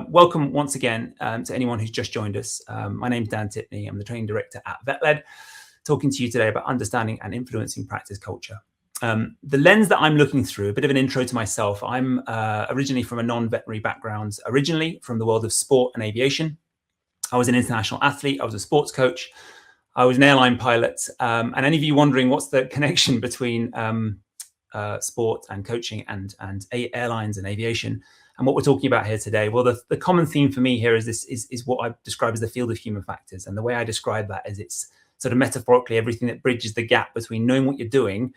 welcome once again to anyone who's just joined us. My name's Dan Tipney. I'm the training director at VetLed, talking to you today about understanding and influencing practice culture. The lens that I'm looking through, a bit of an intro to myself. I'm originally from a non-veterinary background, originally from the world of sport and aviation. I was an international athlete. I was a sports coach. I was an airline pilot. And any of you wondering what's the connection between sport and coaching and airlines and aviation and what we're talking about here today? Well, the common theme for me here is what I describe as the field of human factors. And the way I describe that is it's sort of metaphorically everything that bridges the gap between knowing what you're doing.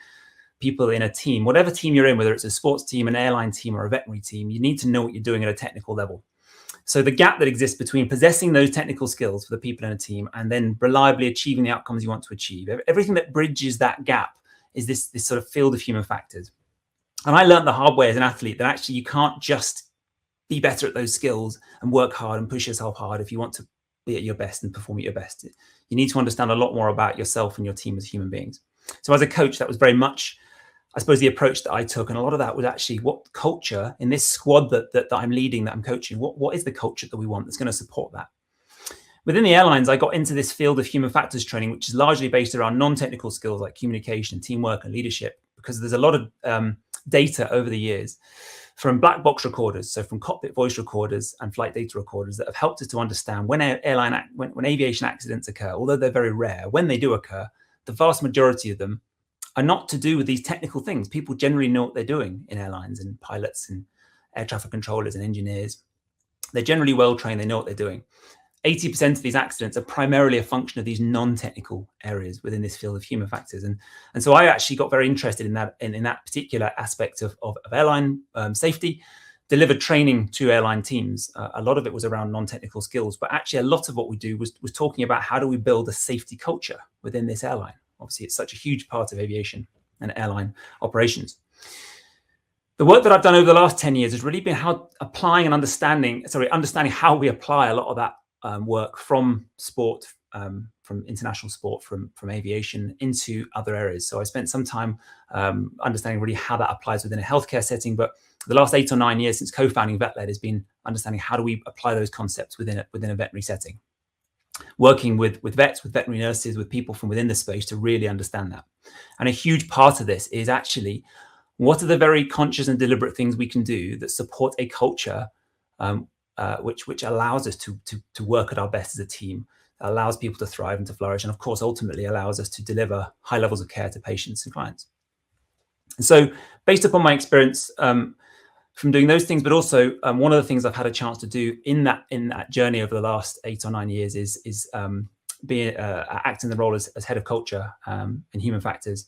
People in a team, whatever team you're in, whether it's a sports team, an airline team, or a veterinary team, you need to know what you're doing at a technical level. So the gap that exists between possessing those technical skills for the people in a team and then reliably achieving the outcomes you want to achieve, everything that bridges that gap is this sort of field of human factors. And I learned the hard way as an athlete that actually you can't just be better at those skills and work hard and push yourself hard if you want to be at your best and perform at your best. You need to understand a lot more about yourself and your team as human beings. So as a coach, that was very much, I suppose, the approach that I took. And a lot of that was actually what culture in this squad that I'm leading, that I'm coaching, what is the culture that we want that's going to support that? Within the airlines, I got into this field of human factors training, which is largely based around non-technical skills like communication, teamwork, and leadership, because there's a lot of data over the years from black box recorders, so from cockpit voice recorders and flight data recorders, that have helped us to understand when aviation accidents occur, although they're very rare, when they do occur, the vast majority of them are not to do with these technical things. People generally know what they're doing in airlines, and pilots and air traffic controllers and engineers. They're generally well trained, they know what they're doing. 80% of these accidents are primarily a function of these non-technical areas within this field of human factors. And so I actually got very interested in that particular aspect of airline safety, delivered training to airline teams. A lot of it was around non-technical skills, but actually a lot of what we do was talking about how do we build a safety culture within this airline. Obviously, it's such a huge part of aviation and airline operations. The work that I've done over the last 10 years has really been understanding how we apply a lot of that work from sport, from international sport, from aviation into other areas. So I spent some time understanding really how that applies within a healthcare setting. But the last 8 or 9 years since co-founding VetLed has been understanding how do we apply those concepts within a veterinary setting. Working with vets, with veterinary nurses, with people from within the space to really understand that. And a huge part of this is actually what are the very conscious and deliberate things we can do that support a culture which allows us to work at our best as a team, allows people to thrive and to flourish, and of course, ultimately allows us to deliver high levels of care to patients and clients. And so based upon my experience from doing those things, but also one of the things I've had a chance to do in that journey over the last 8 or 9 years is acting the role as head of culture and human factors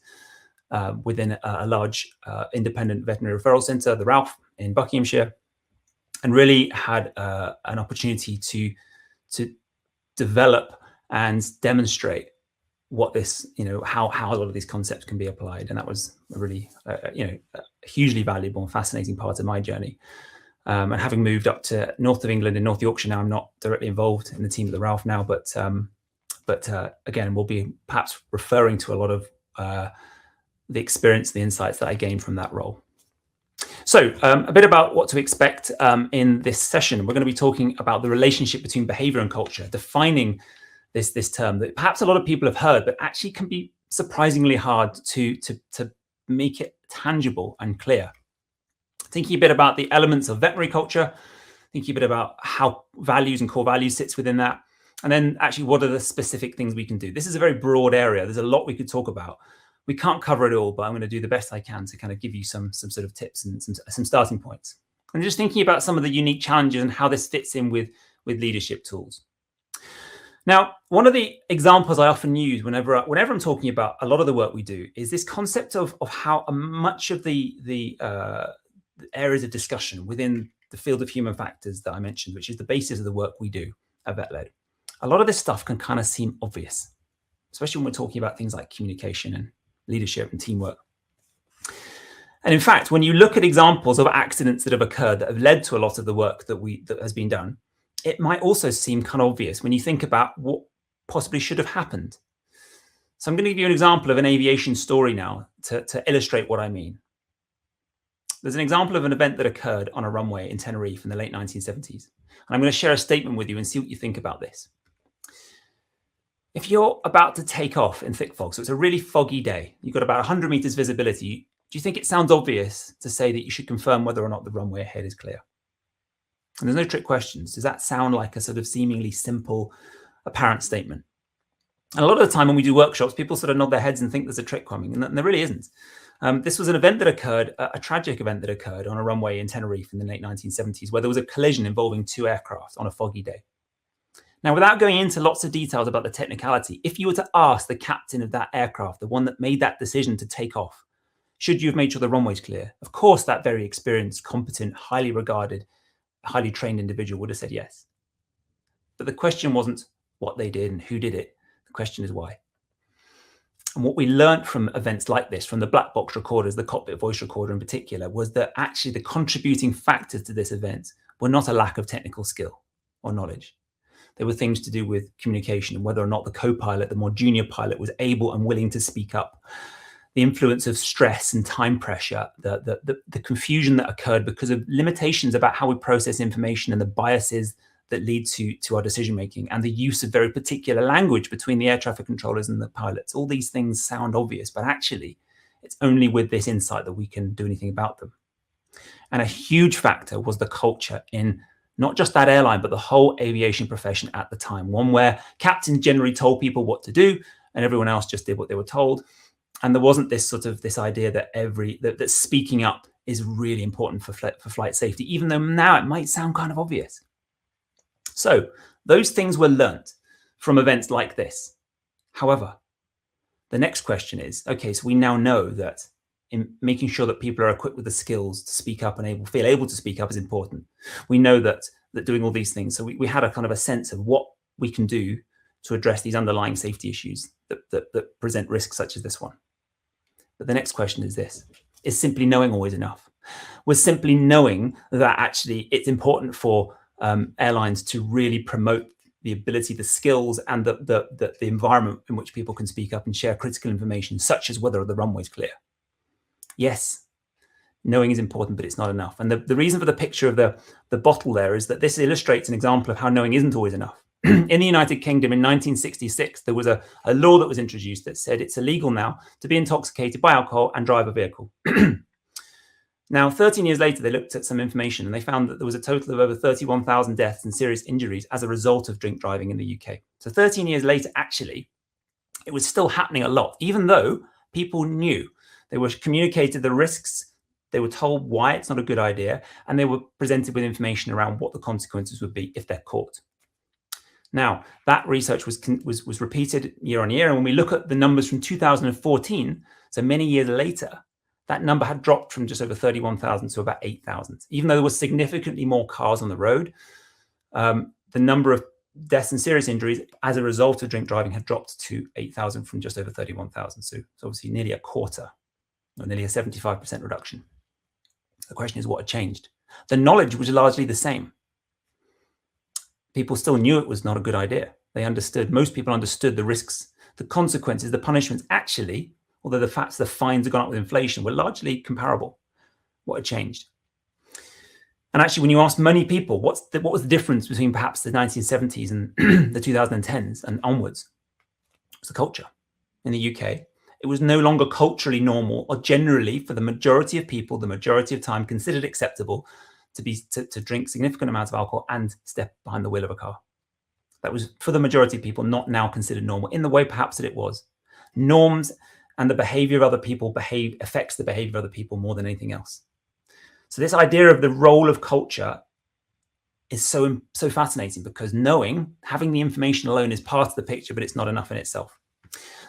within a large independent veterinary referral centre, the Ralph in Buckinghamshire, and really had an opportunity to develop and demonstrate what this, how a lot of these concepts can be applied. And that was a really, a hugely valuable and fascinating part of my journey. And having moved up to north of England in North Yorkshire now, I'm not directly involved in the team at the Ralph now, but again, we'll be perhaps referring to a lot of the experience, the insights that I gained from that role. So a bit about what to expect in this session. We're going to be talking about the relationship between behavior and culture, defining this term that perhaps a lot of people have heard, but actually can be surprisingly hard to make it tangible and clear. Thinking a bit about the elements of veterinary culture, thinking a bit about how values and core values sits within that, and then actually what are the specific things we can do. This is a very broad area. There's a lot we could talk about. We can't cover it all, but I'm going to do the best I can to kind of give you some sort of tips and some starting points. And just thinking about some of the unique challenges and how this fits in with leadership tools. Now, one of the examples I often use whenever I'm talking about a lot of the work we do is this concept of how much of the areas of discussion within the field of human factors that I mentioned, which is the basis of the work we do at VetLed. A lot of this stuff can kind of seem obvious, especially when we're talking about things like communication and leadership and teamwork. And in fact, when you look at examples of accidents that have occurred that have led to a lot of the work that has been done, it might also seem kind of obvious when you think about what possibly should have happened. So I'm going to give you an example of an aviation story now to illustrate what I mean. There's an example of an event that occurred on a runway in Tenerife in the late 1970s. And I'm going to share a statement with you and see what you think about this. If you're about to take off in thick fog, so it's a really foggy day, you've got about 100 meters visibility, do you think it sounds obvious to say that you should confirm whether or not the runway ahead is clear? And there's no trick questions. Does that sound like a sort of seemingly simple, apparent statement? And a lot of the time when we do workshops, people sort of nod their heads and think there's a trick coming, and there really isn't. This was an event that occurred, a tragic event that occurred on a runway in Tenerife in the late 1970s, where there was a collision involving two aircraft on a foggy day. Now, without going into lots of details about the technicality, if you were to ask the captain of that aircraft, the one that made that decision to take off, should you have made sure the runway's clear? Of course, that very experienced, competent, highly regarded, highly trained individual would have said yes. But the question wasn't what they did and who did it. The question is why. And what we learned from events like this, from the black box recorders, the cockpit voice recorder in particular, was that actually the contributing factors to this event were not a lack of technical skill or knowledge. There were things to do with communication and whether or not the co-pilot, the more junior pilot, was able and willing to speak up. The influence of stress and time pressure, the confusion that occurred because of limitations about how we process information and the biases that lead to our decision making, and the use of very particular language between the air traffic controllers and the pilots. All these things sound obvious, but actually it's only with this insight that we can do anything about them. And a huge factor was the culture in not just that airline, but the whole aviation profession at the time. One where captains generally told people what to do and everyone else just did what they were told. And there wasn't this idea that that speaking up is really important for flight safety, even though now it might sound kind of obvious. So those things were learnt from events like this. However, the next question is, okay, so we now know that in making sure that people are equipped with the skills to speak up and feel able to speak up is important. We know that doing all these things, so we had a kind of a sense of what we can do to address these underlying safety issues that present risks such as this one. But the next question is this: is simply knowing always enough? Was simply knowing that actually it's important for airlines to really promote the ability, the skills, and the environment in which people can speak up and share critical information, such as whether the runway's clear? Yes, knowing is important, but it's not enough. And the reason for the picture of the bottle there is that this illustrates an example of how knowing isn't always enough. In the United Kingdom in 1966, there was a law that was introduced that said it's illegal now to be intoxicated by alcohol and drive a vehicle. Now, 13 years later, they looked at some information and they found that there was a total of over 31,000 deaths and serious injuries as a result of drink driving in the UK. So 13 years later, actually, it was still happening a lot, even though people knew. They were communicated the risks, they were told why it's not a good idea, and they were presented with information around what the consequences would be if they're caught. Now, that research was repeated year on year, and when we look at the numbers from 2014, so many years later, that number had dropped from just over 31,000 to about 8,000. Even though there were significantly more cars on the road, the number of deaths and serious injuries as a result of drink driving had dropped to 8,000 from just over 31,000. So it's obviously nearly a quarter, or nearly a 75% reduction. The question is what had changed? The knowledge was largely the same. People still knew it was not a good idea. They understood, most people understood the risks, the consequences, the punishments. Actually, although the fines had gone up with inflation, were largely comparable. What had changed? And actually, when you ask many people, what was the difference between perhaps the 1970s and the 2010s and onwards? It was the culture. In the UK, it was no longer culturally normal, or generally for the majority of people, the majority of time considered acceptable to drink significant amounts of alcohol and step behind the wheel of a car. That was, for the majority of people, not now considered normal in the way perhaps that it was. Norms and the behavior of other people affects the behavior of other people more than anything else. So this idea of the role of culture is so fascinating, because having the information alone is part of the picture, but it's not enough in itself.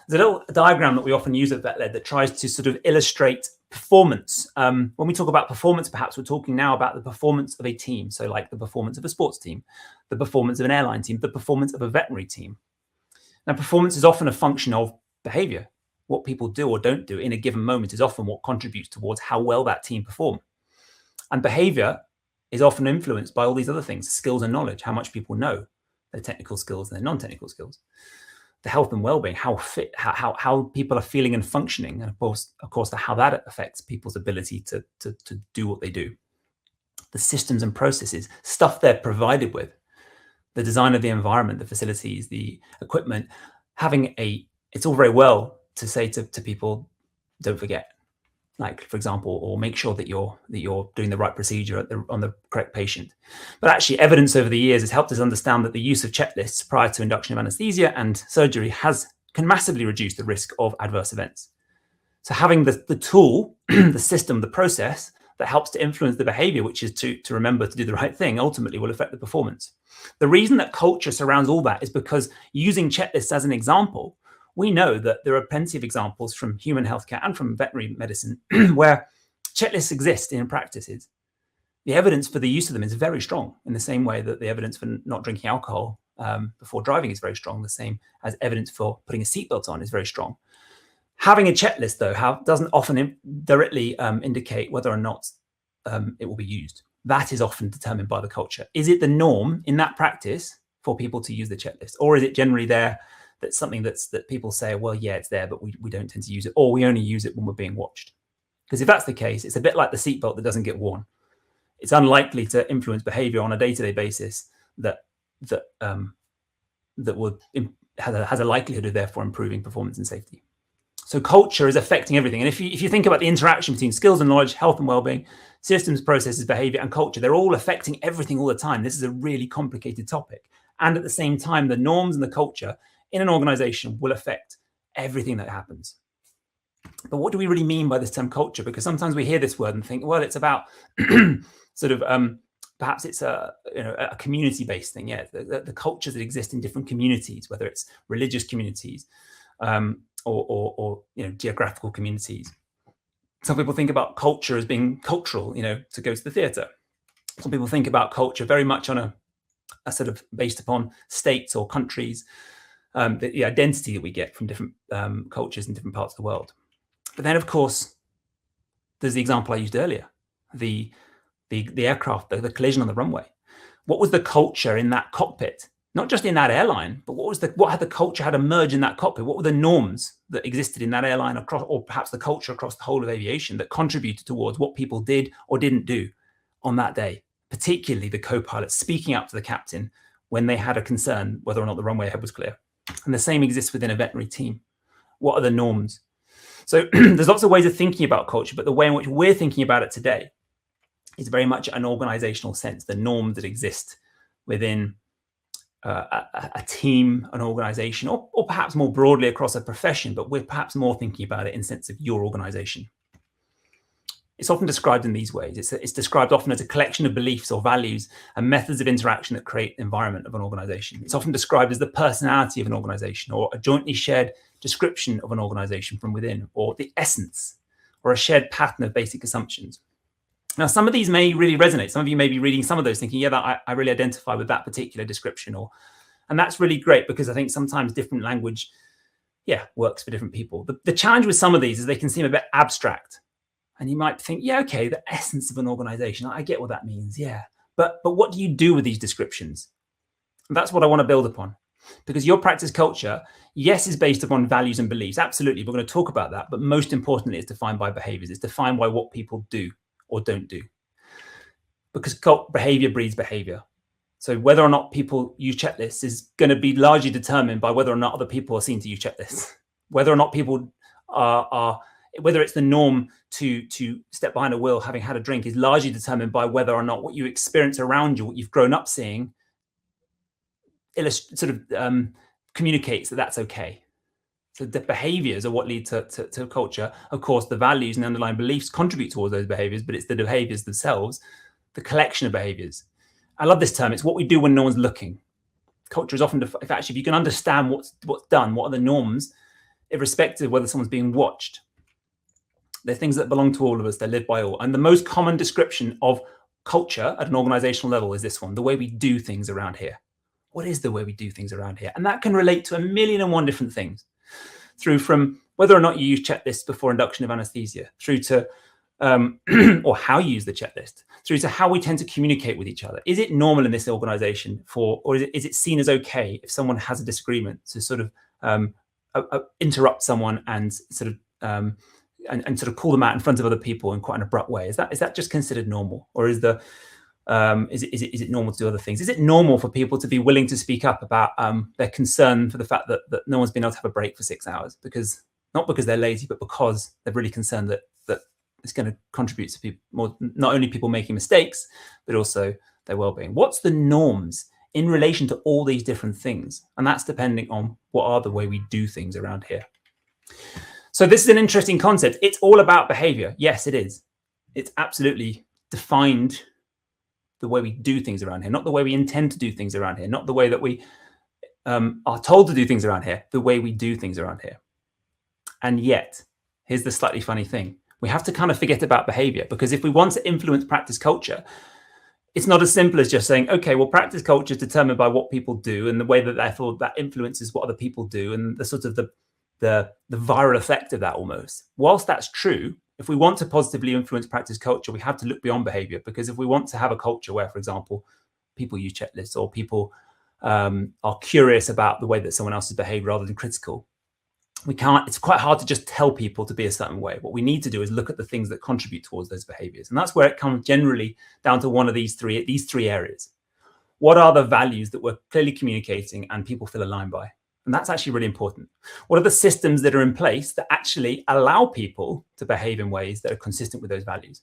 There's a little diagram that we often use at VetLed that tries to sort of illustrate performance. When we talk about performance, perhaps we're talking now about the performance of a team. So like the performance of a sports team, the performance of an airline team, the performance of a veterinary team. Now, performance is often a function of behavior. What people do or don't do in a given moment is often what contributes towards how well that team perform. And behavior is often influenced by all these other things, skills and knowledge, how much people know, their technical skills and their non-technical skills. the health and well-being, how fit, how people are feeling and functioning, and of course, how that affects people's ability to do what they do. The systems and processes, stuff they're provided with, the design of the environment, the facilities, the equipment, it's all very well to say to people, don't forget, like, for example, or make sure that you're doing the right procedure on the correct patient. But actually, evidence over the years has helped us understand that the use of checklists prior to induction of anesthesia and surgery can massively reduce the risk of adverse events. So having the tool, the system, the process that helps to influence the behavior, which is to remember to do the right thing, ultimately will affect the performance. The reason that culture surrounds all that is because, using checklists as an example, we know that there are plenty of examples from human healthcare and from veterinary medicine where checklists exist in practices. The evidence for the use of them is very strong, in the same way that the evidence for not drinking alcohol before driving is very strong, the same as evidence for putting a seatbelt on is very strong. Having a checklist, though, doesn't often directly indicate whether or not it will be used. That is often determined by the culture. Is it the norm in that practice for people to use the checklist? Or is it generally there that's something that people say, well, yeah, it's there, but we don't tend to use it, or we only use it when we're being watched? Because if that's the case, it's a bit like the seatbelt that doesn't get worn. It's unlikely to influence behavior on a day-to-day basis that has a likelihood of therefore improving performance and safety. So culture is affecting everything. And if you think about the interaction between skills and knowledge, health and well-being, systems, processes, behavior, and culture, they're all affecting everything all the time. This is a really complicated topic. And at the same time, the norms and the culture in an organization will affect everything that happens. But what do we really mean by this term culture? Because sometimes we hear this word and think, well, it's about perhaps it's a community-based thing. Yeah, the cultures that exist in different communities, whether it's religious communities or geographical communities. Some people think about culture as being cultural, to go to the theatre. Some people think about culture very much on a sort of based upon states or countries, the identity that we get from different cultures in different parts of the world. But then, of course, there's the example I used earlier, the aircraft, the collision on the runway. What was the culture in that cockpit? Not just in that airline, but what had the culture had emerged in that cockpit? What were the norms that existed in that airline across, or perhaps the culture across the whole of aviation, that contributed towards what people did or didn't do on that day? Particularly the co-pilot speaking up to the captain when they had a concern whether or not the runway ahead was clear. And the same exists within a veterinary team. What are the norms? So there's lots of ways of thinking about culture, but the way in which we're thinking about it today is very much an organizational sense, the norms that exist within a team, an organization, or perhaps more broadly across a profession, but we're perhaps more thinking about it in the sense of your organization. It's often described in these ways. It's described often as a collection of beliefs or values and methods of interaction that create the environment of an organization. It's often described as the personality of an organization, or a jointly shared description of an organization from within, or the essence, or a shared pattern of basic assumptions. Now, some of these may really resonate. Some of you may be reading some of those thinking, yeah, I really identify with that particular description. And that's really great, because I think sometimes different language, works for different people. The challenge with some of these is they can seem a bit abstract. And you might think, yeah, okay, the essence of an organization, I get what that means, yeah. But what do you do with these descriptions? And that's what I want to build upon. Because your practice culture, yes, is based upon values and beliefs. Absolutely, we're going to talk about that. But most importantly, it's defined by behaviors. It's defined by what people do or don't do. Because behavior breeds behavior. So whether or not people use checklists is going to be largely determined by whether or not other people are seen to use checklists. Whether or not people whether it's the norm to step behind a wheel having had a drink is largely determined by whether or not what you experience around you, what you've grown up seeing, communicates that that's okay. So the behaviors are what lead to culture. Of course, the values and the underlying beliefs contribute towards those behaviors, but it's the behaviors themselves, the collection of behaviors. I love this term. It's what we do when no one's looking. Culture is often, if you can understand what's done, what are the norms, irrespective of whether someone's being watched. They're things that belong to all of us. They're lived by all. And the most common description of culture at an organizational level is this one, the way we do things around here. What is the way we do things around here? And that can relate to 1,000,001 different things, through from whether or not you use checklists before induction of anesthesia, through to or how you use the checklist, through to how we tend to communicate with each other. Is it normal in this organization or is it seen as okay if someone has a disagreement to sort of interrupt someone and sort of and sort of call them out in front of other people in quite an abrupt way? Is that just considered normal, or is it normal to do other things? Is it normal for people to be willing to speak up about their concern for the fact that no one's been able to have a break for 6 hours, not because they're lazy, but because they're really concerned that it's going to contribute to people, not only people making mistakes, but also their well-being? What's the norms in relation to all these different things? And that's depending on what are the way we do things around here. So this is an interesting concept. It's all about behavior. Yes, it is. It's absolutely defined the way we do things around here, not the way we intend to do things around here, not the way that we are told to do things around here, the way we do things around here. And yet, here's the slightly funny thing. We have to kind of forget about behavior, because if we want to influence practice culture, it's not as simple as just saying, okay, well, practice culture is determined by what people do and the way that therefore that influences what other people do and the sort of the viral effect of that almost. Whilst that's true, if we want to positively influence practice culture, we have to look beyond behavior, because if we want to have a culture where, for example, people use checklists or people are curious about the way that someone else has behaved rather than critical, it's quite hard to just tell people to be a certain way. What we need to do is look at the things that contribute towards those behaviors. And that's where it comes generally down to one of these three areas. What are the values that we're clearly communicating and people feel aligned by? And that's actually really important. What are the systems that are in place that actually allow people to behave in ways that are consistent with those values?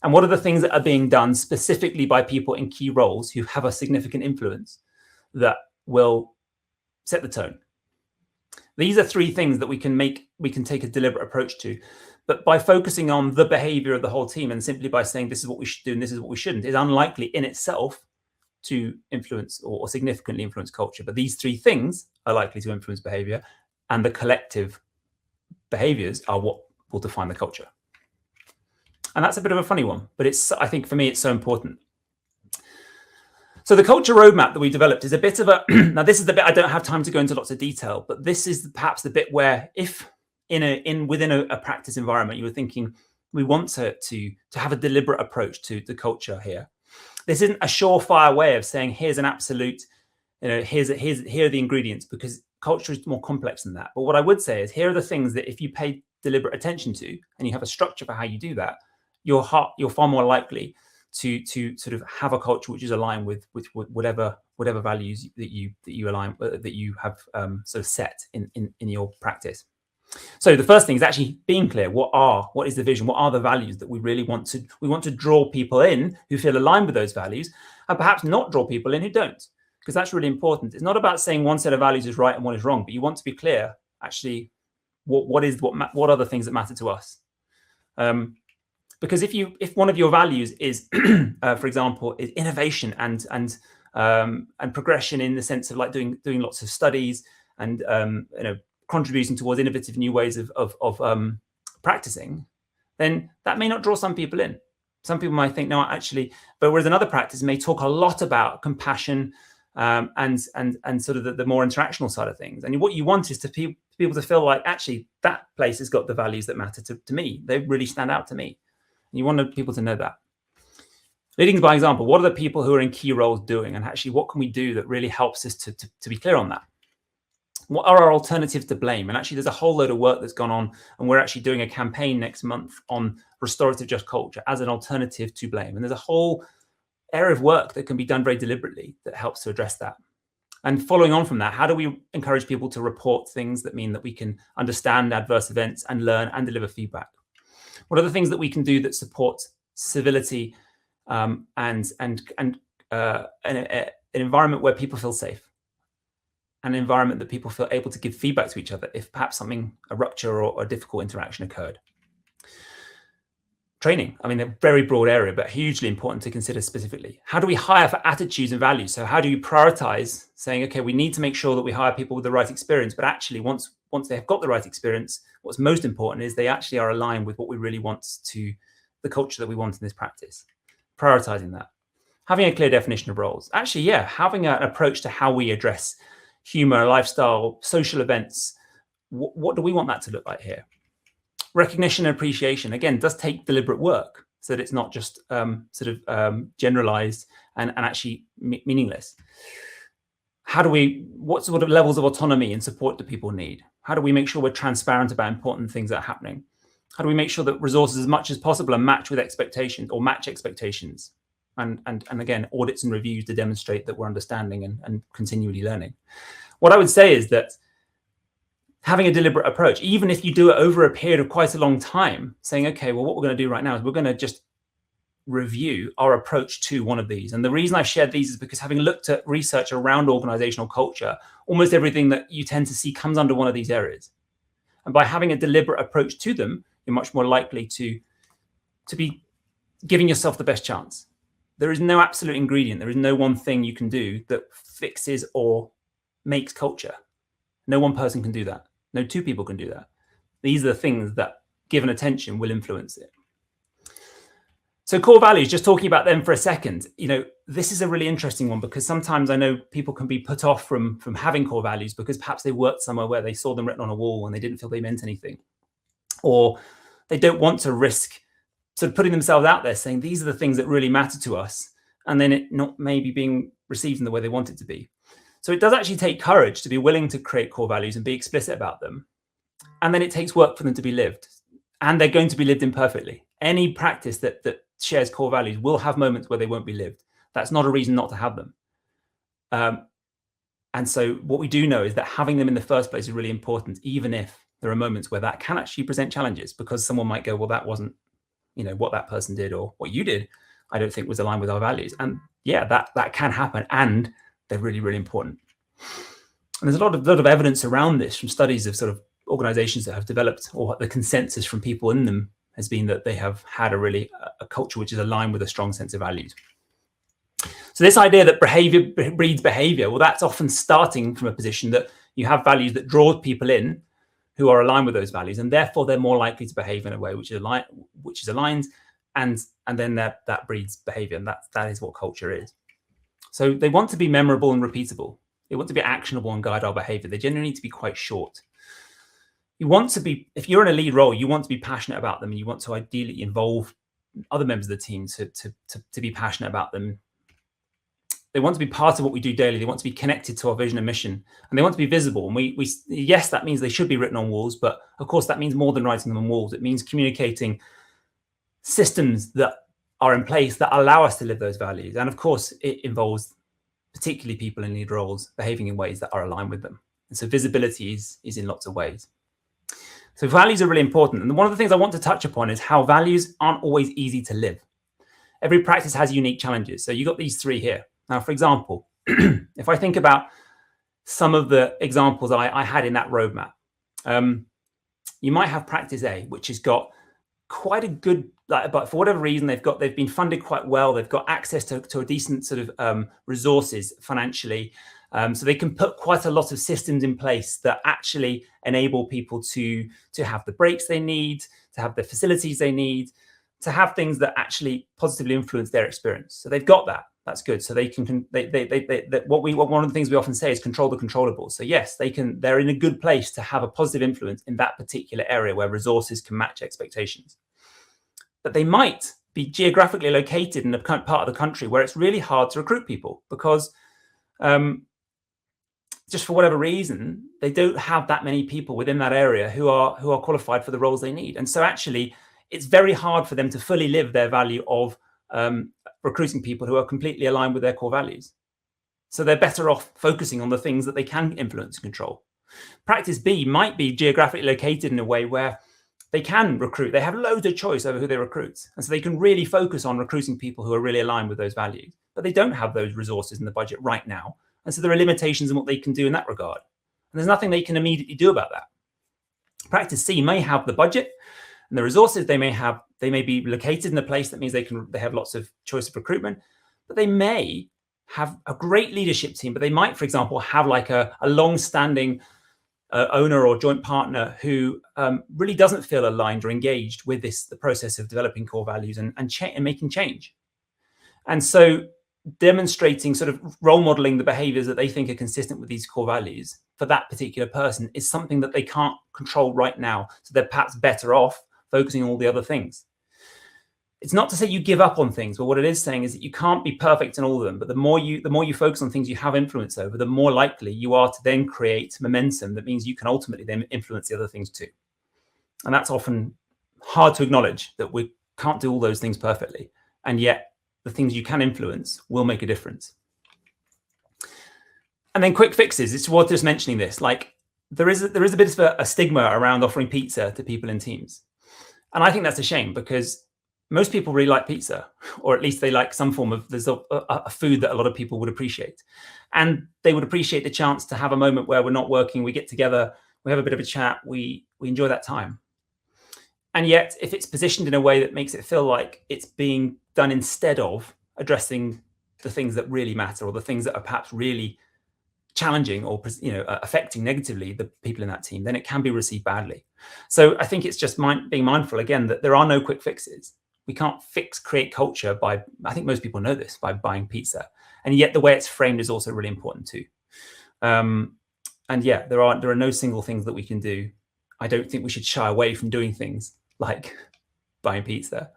And what are the things that are being done specifically by people in key roles who have a significant influence that will set the tone? These are three things that we can take a deliberate approach to. But by focusing on the behavior of the whole team and simply by saying this is what we should do and this is what we shouldn't, is unlikely in itself to influence or significantly influence culture. But these three things are likely to influence behavior, and the collective behaviors are what will define the culture. And that's a bit of a funny one, but I think for me, it's so important. So the culture roadmap that we developed is a bit of a, now this is the bit I don't have time to go into lots of detail, but this is perhaps the bit where if within a practice environment, you were thinking, we want to have a deliberate approach to the culture here. This isn't a surefire way of saying, here's an absolute, here are the ingredients, because culture is more complex than that. But what I would say is, here are the things that if you pay deliberate attention to, and you have a structure for how you do that, you're far more likely to sort of have a culture which is aligned with whatever values that you align, that you have sort of set in your practice. So the first thing is actually being clear. What is the vision? What are the values that we really want to draw people in who feel aligned with those values, and perhaps not draw people in who don't, because that's really important. It's not about saying one set of values is right and one is wrong, but you want to be clear actually what are the things that matter to us. Because if one of your values is, for example, is innovation and progression in the sense of like doing lots of studies and contributing towards innovative new ways of practicing, then that may not draw some people in. Some people might think, no, actually, but whereas another practice may talk a lot about compassion and sort of the more interactional side of things. And what you want is to people to feel like, actually, that place has got the values that matter to me. They really stand out to me. And you want people to know that. Leading by example, what are the people who are in key roles doing? And actually, what can we do that really helps us to be clear on that? What are our alternatives to blame? And actually, there's a whole load of work that's gone on, and we're actually doing a campaign next month on restorative just culture as an alternative to blame. And there's a whole area of work that can be done very deliberately that helps to address that. And following on from that, how do we encourage people to report things that mean that we can understand adverse events and learn and deliver feedback? What are the things that we can do that support civility and an environment where people feel safe? An environment that people feel able to give feedback to each other if perhaps a rupture or a difficult interaction occurred. Training, I mean, a very broad area, but hugely important to consider specifically. How do we hire for attitudes and values? So how do you prioritize saying, okay, we need to make sure that we hire people with the right experience, but actually once they have got the right experience, what's most important is they actually are aligned with what we really want to, the culture that we want in this practice. Prioritizing that. Having a clear definition of roles. Actually, yeah, having an approach to how we address humor, lifestyle, social events. What do we want that to look like here? Recognition and appreciation, again, does take deliberate work so that it's not just generalized and actually meaningless. what sort of levels of autonomy and support do people need? How do we make sure we're transparent about important things that are happening? How do we make sure that resources as much as possible are matched with expectations or match expectations? And again, audits and reviews to demonstrate that we're understanding and continually learning. What I would say is that having a deliberate approach, even if you do it over a period of quite a long time, saying, okay, well, what we're going to do right now is we're going to just review our approach to one of these. And the reason I shared these is because having looked at research around organizational culture, almost everything that you tend to see comes under one of these areas. And by having a deliberate approach to them, you're much more likely to be giving yourself the best chance. There is no absolute ingredient. There is no one thing you can do that fixes or makes culture. No one person can do that. No two people can do that. These are the things that, given attention, will influence it. So core values, just talking about them for a second, this is a really interesting one because sometimes I know people can be put off from having core values because perhaps they worked somewhere where they saw them written on a wall and they didn't feel they meant anything. Or they don't want to risk sort of putting themselves out there saying, these are the things that really matter to us, and then it not maybe being received in the way they want it to be. So it does actually take courage to be willing to create core values and be explicit about them. And then it takes work for them to be lived. And they're going to be lived imperfectly. Any practice that shares core values will have moments where they won't be lived. That's not a reason not to have them. And so what we do know is that having them in the first place is really important, even if there are moments where that can actually present challenges, because someone might go, well, that wasn't, what that person did or what you did, I don't think was aligned with our values. And yeah, that can happen, and they're really, really important. And there's a lot of evidence around this from studies of sort of organizations that have developed, or the consensus from people in them has been that they have had a culture which is aligned with a strong sense of values. So this idea that behavior breeds behavior, well, that's often starting from a position that you have values that draw people in who are aligned with those values, and therefore they're more likely to behave in a way which is aligned, and then that breeds behavior, and that is what culture is. So they want to be memorable and repeatable. They want to be actionable and guide our behavior. They generally need to be quite short. You want to be, if you're in a lead role, you want to be passionate about them, and you want to ideally involve other members of the team to be passionate about them. They want to be part of what we do daily. They want to be connected to our vision and mission, and they want to be visible. And yes, that means they should be written on walls, but of course that means more than writing them on walls. It means communicating systems that are in place that allow us to live those values. And of course, it involves particularly people in lead roles behaving in ways that are aligned with them. And so visibility is in lots of ways. So values are really important. And one of the things I want to touch upon is how values aren't always easy to live. Every practice has unique challenges. So you've got these three here. Now, for example, if I think about some of the examples I had in that roadmap, you might have practice A, which has got quite a good, but for whatever reason, they've been funded quite well. They've got access to a decent sort of resources financially. So they can put quite a lot of systems in place that actually enable people to have the breaks they need, to have the facilities they need, to have things that actually positively influence their experience. So they've got that. That's good. So they can. One of the things we often say is control the controllables. So yes, they're in a good place to have a positive influence in that particular area where resources can match expectations. But they might be geographically located in a part of the country where it's really hard to recruit people because just for whatever reason, they don't have that many people within that area who are qualified for the roles they need. And so actually, it's very hard for them to fully live their value of recruiting people who are completely aligned with their core values. So they're better off focusing on the things that they can influence and control. Practice B might be geographically located in a way where they can recruit. They have loads of choice over who they recruit. And so they can really focus on recruiting people who are really aligned with those values. But they don't have those resources in the budget right now. And so there are limitations in what they can do in that regard. And there's nothing they can immediately do about that. Practice C may have the budget and the resources they may be located in a place that means they have lots of choice of recruitment, but they may have a great leadership team, but they might, for example, have like a long-standing owner or joint partner who really doesn't feel aligned or engaged with the process of developing core values and making change. And so demonstrating, sort of role modeling the behaviors that they think are consistent with these core values for that particular person is something that they can't control right now. So they're perhaps better off focusing on all the other things. It's not to say you give up on things, but what it is saying is that you can't be perfect in all of them. But the more you focus on things you have influence over, the more likely you are to then create momentum. That means you can ultimately then influence the other things too. And that's often hard to acknowledge, that we can't do all those things perfectly. And yet the things you can influence will make a difference. And then quick fixes. It's worth just mentioning this. Like there is a bit of a stigma around offering pizza to people in teams. And I think that's a shame, because most people really like pizza, or at least they like some form of, there's a food that a lot of people would appreciate. And they would appreciate the chance to have a moment where we're not working, we get together, we have a bit of a chat, we enjoy that time. And yet, if it's positioned in a way that makes it feel like it's being done instead of addressing the things that really matter, or the things that are perhaps really challenging or affecting negatively the people in that team, then it can be received badly. So I think it's just being mindful again that there are no quick fixes. We can't create culture by, I think most people know this, by buying pizza. And yet the way it's framed is also really important too. And yeah, there are no single things that we can do. I don't think we should shy away from doing things like buying pizza.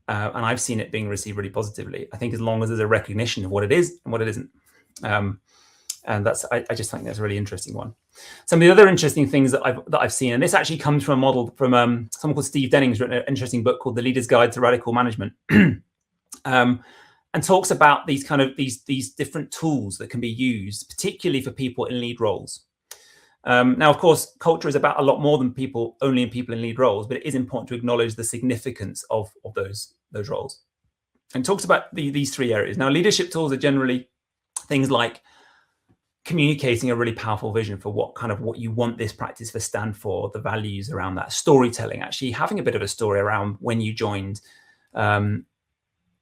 And I've seen it being received really positively. I think as long as there's a recognition of what it is and what it isn't. And I just think that's a really interesting one. Some of the other interesting things that I've seen, and this actually comes from a model from someone called Steve Denning's written an interesting book called The Leader's Guide to Radical Management, and talks about these these different tools that can be used, particularly for people in lead roles. Now, of course, culture is about a lot more than people in lead roles, but it is important to acknowledge the significance of those roles. And talks about these three areas. Now, leadership tools are generally things like communicating a really powerful vision for what you want this practice to stand for, the values around that, storytelling, actually having a bit of a story around when you joined,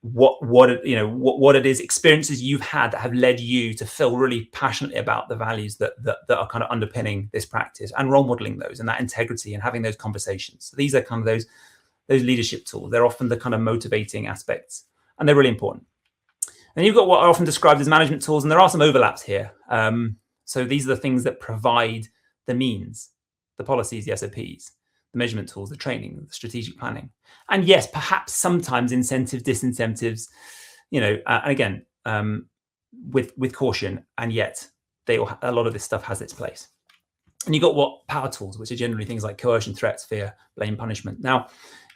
what it is, experiences you've had that have led you to feel really passionately about the values that are kind of underpinning this practice, and role modeling those and that integrity and having those conversations. So these are kind of those leadership tools. They're often the kind of motivating aspects, and they're really important. And you've got what are often described as management tools, and there are some overlaps here. So these are the things that provide the means, the policies, the SOPs, the measurement tools, the training, the strategic planning. And yes, perhaps sometimes incentives, disincentives, and again, with caution, and yet a lot of this stuff has its place. And you've got what power tools, which are generally things like coercion, threats, fear, blame, punishment. Now,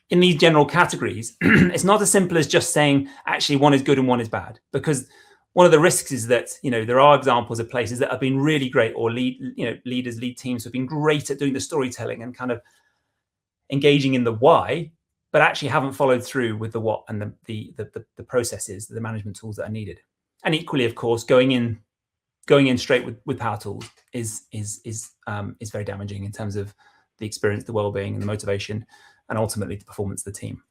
in these general categories, it's not as simple as just saying actually one is good and one is bad, because one of the risks is that there are examples of places that have been really great, or leaders, lead teams have been great at doing the storytelling and kind of engaging in the why, but actually haven't followed through with the what and the processes, the management tools that are needed. And equally, of course, going in straight with power tools is very damaging in terms of the experience, the well-being, and the motivation, and ultimately the performance of the team.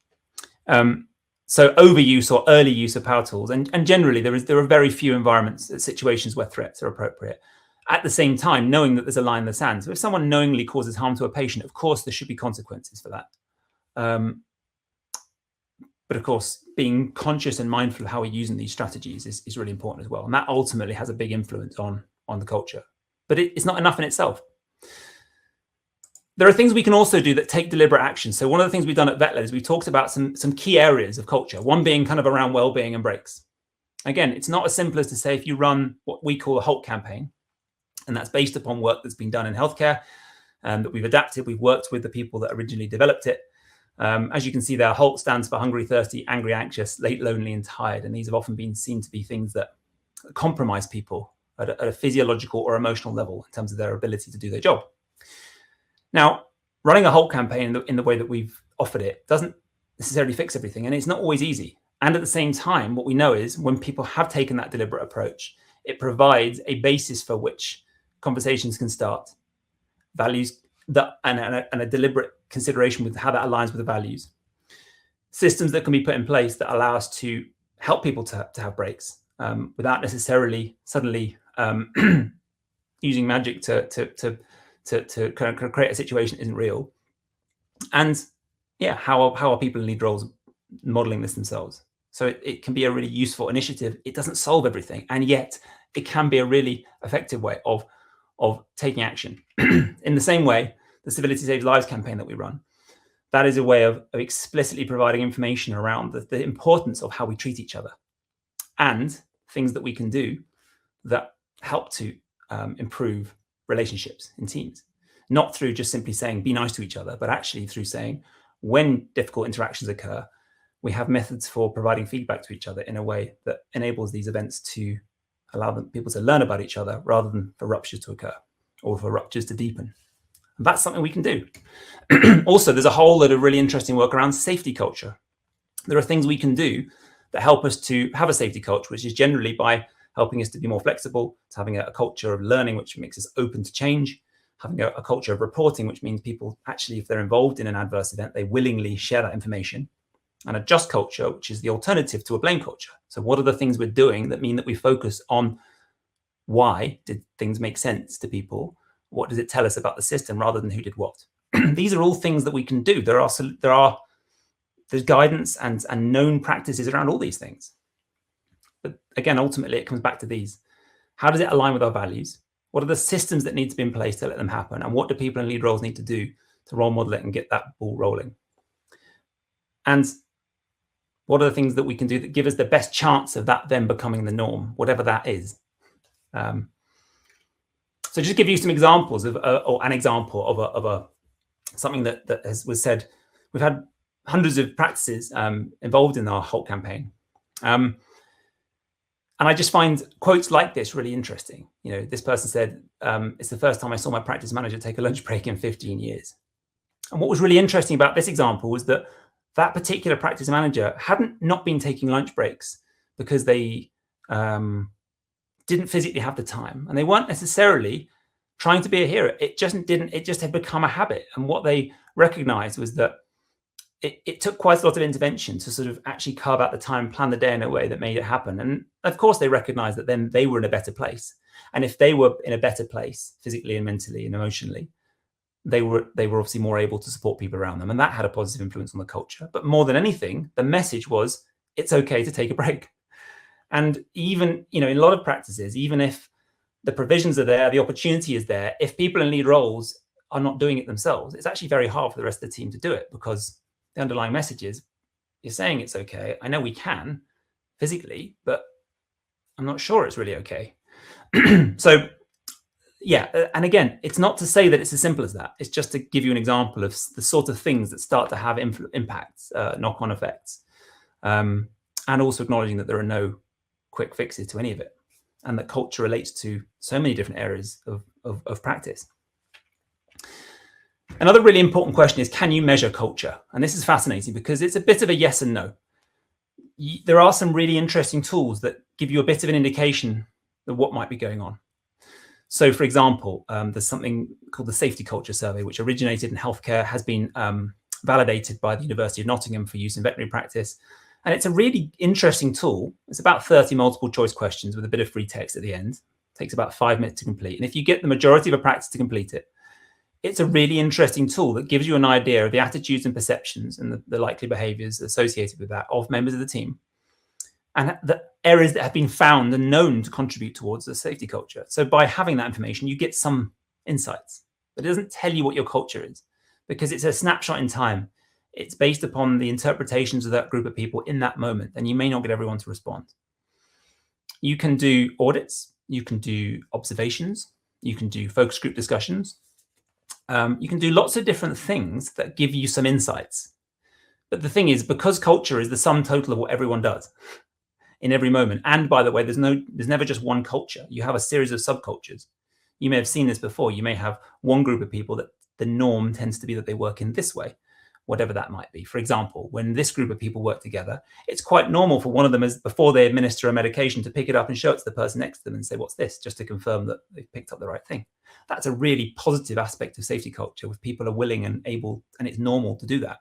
So overuse or early use of power tools, and generally there are very few situations where threats are appropriate. At the same time, knowing that there's a line in the sand. So if someone knowingly causes harm to a patient, of course there should be consequences for that. But of course, being conscious and mindful of how we're using these strategies is really important as well. And that ultimately has a big influence on the culture. But it's not enough in itself. There are things we can also do that take deliberate action. So one of the things we've done at VetLed is we've talked about some key areas of culture, one being kind of around well-being and breaks. Again, it's not as simple as to say if you run what we call a HALT campaign, and that's based upon work that's been done in healthcare, that we've adapted, we've worked with the people that originally developed it. As you can see there, HALT stands for hungry, thirsty, angry, anxious, late, lonely, and tired. And these have often been seen to be things that compromise people at a physiological or emotional level in terms of their ability to do their job. Now, running a HALT campaign in the way that we've offered it doesn't necessarily fix everything, and it's not always easy. And at the same time, what we know is when people have taken that deliberate approach, it provides a basis for which conversations can start, values and a deliberate consideration with how that aligns with the values, systems that can be put in place that allow us to help people to have breaks without necessarily suddenly using magic to kind of create a situation that isn't real. And yeah, how are people in lead roles modeling this themselves? So it can be a really useful initiative. It doesn't solve everything, and yet it can be a really effective way of taking action. In the same way, the Civility Saves Lives campaign that we run that is a way of explicitly providing information around the importance of how we treat each other and things that we can do that help to improve relationships in teams. Not through just simply saying, be nice to each other, but actually through saying, when difficult interactions occur, we have methods for providing feedback to each other in a way that enables these events to allow people to learn about each other rather than for ruptures to occur or for ruptures to deepen. And that's something we can do. Also, there's a whole lot of really interesting work around safety culture. There are things we can do that help us to have a safety culture, which is generally by helping us to be more flexible, to having a culture of learning, which makes us open to change, having a culture of reporting, which means people actually, if they're involved in an adverse event, they willingly share that information, and a just culture, which is the alternative to a blame culture. So what are the things we're doing that mean that we focus on why did things make sense to people? What does it tell us about the system rather than who did what? These are all things that we can do. There's guidance and known practices around all these things. But again, ultimately, it comes back to these. How does it align with our values? What are the systems that need to be in place to let them happen? And what do people in lead roles need to do to role model it and get that ball rolling? And what are the things that we can do that give us the best chance of that then becoming the norm, whatever that is? So just to give you some examples of, or an example of something that was said. We've had hundreds of practices involved in our Halt campaign. And I just find quotes like this really interesting. You know, this person said, it's the first time I saw my practice manager take a lunch break in 15 years. And what was really interesting about this example was that that particular practice manager hadn't not been taking lunch breaks because they didn't physically have the time, and they weren't necessarily trying to be a hero. It just had become a habit. And what they recognized was that it took quite a lot of intervention to sort of actually carve out the time, plan the day in a way that made it happen. And of course, they recognized that then they were in a better place. And if they were in a better place, physically and mentally and emotionally, they were obviously more able to support people around them. And that had a positive influence on the culture. But more than anything, the message was, it's okay to take a break. And even, you know, in a lot of practices, even if the provisions are there, the opportunity is there, if people in lead roles are not doing it themselves, it's actually very hard for the rest of the team to do it, because the underlying message is, you're saying it's okay. I know we can physically, but I'm not sure it's really okay. So yeah, and again, it's not to say that it's as simple as that. It's just to give you an example of the sort of things that start to have impacts, knock-on effects, and also acknowledging that there are no quick fixes to any of it, and that culture relates to so many different areas of practice. Another really important question is, can you measure culture? And this is fascinating because it's a bit of a yes and no. There are some really interesting tools that give you a bit of an indication of what might be going on. So, for example, there's something called the Safety Culture Survey, which originated in healthcare, has been validated by the University of Nottingham for use in veterinary practice. And it's a really interesting tool. It's about 30 multiple choice questions with a bit of free text at the end. It takes about 5 minutes to complete. And if you get the majority of a practice to complete it, it's a really interesting tool that gives you an idea of the attitudes and perceptions and the likely behaviors associated with that of members of the team, and the areas that have been found and known to contribute towards the safety culture. So by having that information, you get some insights, but it doesn't tell you what your culture is, because it's a snapshot in time. It's based upon the interpretations of that group of people in that moment, and you may not get everyone to respond. You can do audits, you can do observations, you can do focus group discussions. You can do lots of different things that give you some insights. But the thing is, because culture is the sum total of what everyone does in every moment, and by the way, there's never just one culture. You have a series of subcultures. You may have seen this before. You may have one group of people that the norm tends to be that they work in this way, whatever that might be. For example, when this group of people work together, it's quite normal for one of them, before they administer a medication, to pick it up and show it to the person next to them and say, what's this? Just to confirm that they've picked up the right thing. That's a really positive aspect of safety culture, with people are willing and able, and it's normal to do that.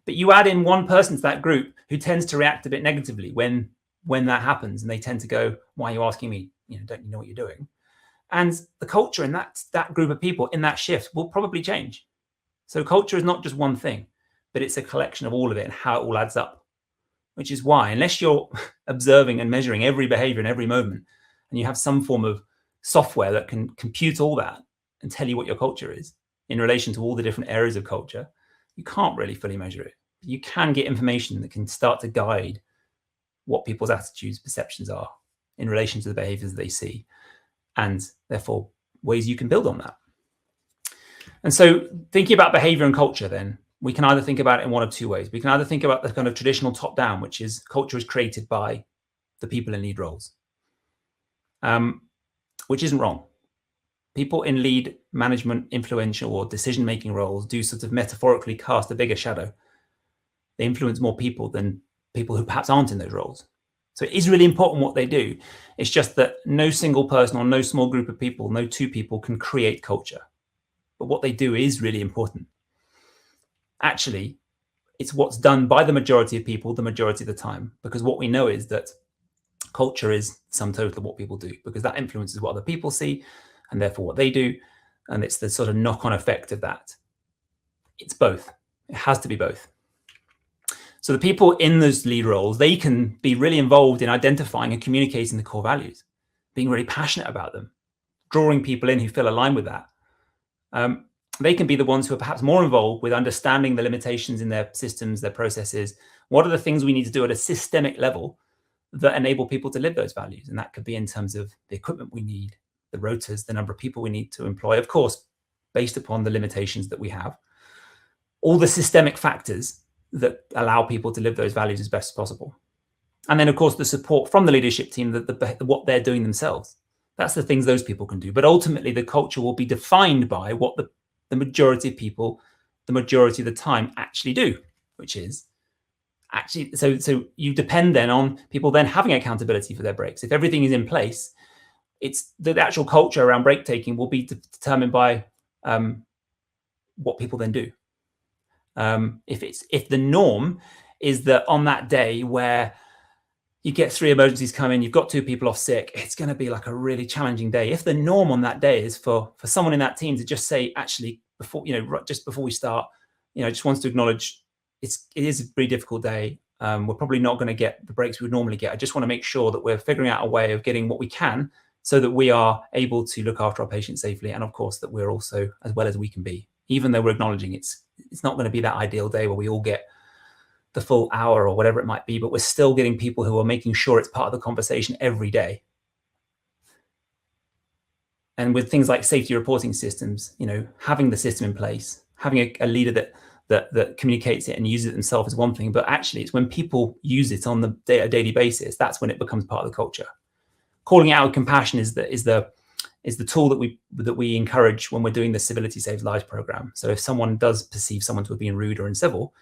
But you add in one person to that group who tends to react a bit negatively when that happens, and they tend to go, why are you asking me? Don't you know what you're doing? And the culture in that group of people in that shift will probably change. So culture is not just one thing, but it's a collection of all of it and how it all adds up, which is why, unless you're observing and measuring every behavior in every moment, and you have some form of software that can compute all that and tell you what your culture is in relation to all the different areas of culture, You can't really fully measure it. You can get information that can start to guide what people's attitudes, perceptions are in relation to the behaviors they see, and therefore ways you can build on that. And so thinking about behavior and culture, then we can either think about it in one of two ways. We can either think about the kind of traditional top down, which is culture is created by the people in lead roles, which isn't wrong. People in lead management, influential or decision-making roles do sort of metaphorically cast a bigger shadow. They influence more people than people who perhaps aren't in those roles. So it is really important what they do. It's just that no single person or no small group of people, no two people can create culture. But what they do is really important. Actually, it's what's done by the majority of people the majority of the time, because what we know is that culture is the sum total of what people do, because that influences what other people see and therefore what they do. And it's the sort of knock-on effect of that. It's both. It has to be both. So the people in those lead roles, they can be really involved in identifying and communicating the core values, being really passionate about them, drawing people in who feel aligned with that. They can be the ones who are perhaps more involved with understanding the limitations in their systems, their processes. What are the things we need to do at a systemic level that enable people to live those values? And that could be in terms of the equipment we need, the rotas, the number of people we need to employ, of course, based upon the limitations that we have, all the systemic factors that allow people to live those values as best as possible. And then, of course, the support from the leadership team, what they're doing themselves. That's the things those people can do. But ultimately, the culture will be defined by what the majority of people, the majority of the time, actually do, which is actually, so you depend then on people then having accountability for their breaks. If everything is in place, it's the actual culture around break taking will be determined by what people then do. If the norm is that on that day where you get 3 emergencies come in, you've got 2 people off sick, it's going to be like a really challenging day. If the norm on that day is for someone in that team to just say, actually, just before we start, just wants to acknowledge it is a pretty difficult day. We're probably not going to get the breaks we would normally get. I just want to make sure that we're figuring out a way of getting what we can so that we are able to look after our patients safely. And of course, that we're also as well as we can be, even though we're acknowledging it's not going to be that ideal day where we all get the full hour or whatever it might be, but we're still getting people who are making sure it's part of the conversation every day. And with things like safety reporting systems, having the system in place, having a leader that communicates it and uses it themselves is one thing, but actually it's when people use it on a daily basis, that's when it becomes part of the culture. Calling it out with compassion is the tool that we encourage when we're doing the Civility Saves Lives program. So if someone does perceive someone to have been rude or incivil,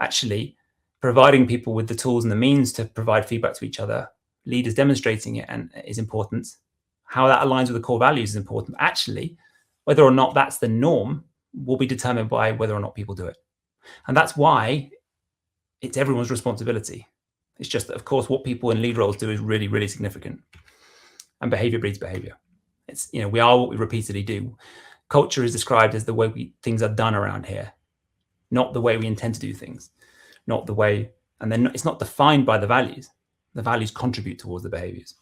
actually providing people with the tools and the means to provide feedback to each other, leaders demonstrating it and is important. How that aligns with the core values is important. Actually, whether or not that's the norm will be determined by whether or not people do it. And that's why it's everyone's responsibility. It's just that, of course, what people in lead roles do is really, really significant. And behavior breeds behavior. It's, we are what we repeatedly do. Culture is described as the way things are done around here, not the way we intend to do things, not the way, and then it's not defined by the values. The values contribute towards the behaviors.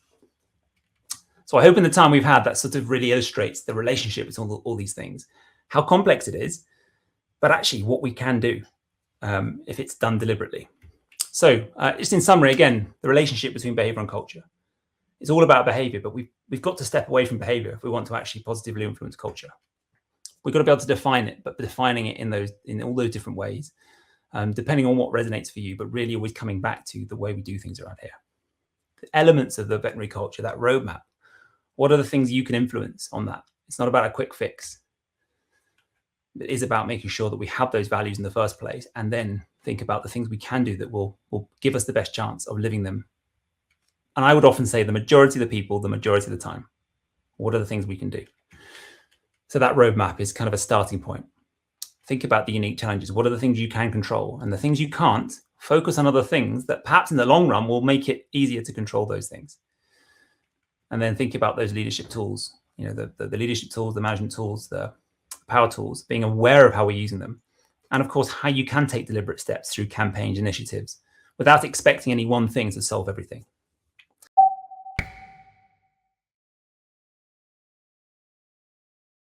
So I hope in the time we've had that sort of really illustrates the relationship between all these things, how complex it is, but actually what we can do if it's done deliberately. So just in summary, again, the relationship between behavior and culture. It's all about behavior, but we've got to step away from behavior if we want to actually positively influence culture. We've got to be able to define it, but defining it in all those different ways, depending on what resonates for you, but really always coming back to the way we do things around here. The elements of the veterinary culture, that roadmap, what are the things you can influence on that? It's not about a quick fix. It is about making sure that we have those values in the first place and then think about the things we can do that will give us the best chance of living them. And I would often say the majority of the people, the majority of the time, what are the things we can do? So that roadmap is kind of a starting point. Think about the unique challenges. What are the things you can control? And the things you can't, focus on other things that perhaps in the long run will make it easier to control those things. And then think about those leadership tools, the leadership tools, the management tools, the power tools, being aware of how we're using them. And of course, how you can take deliberate steps through campaigns, initiatives, without expecting any one thing to solve everything.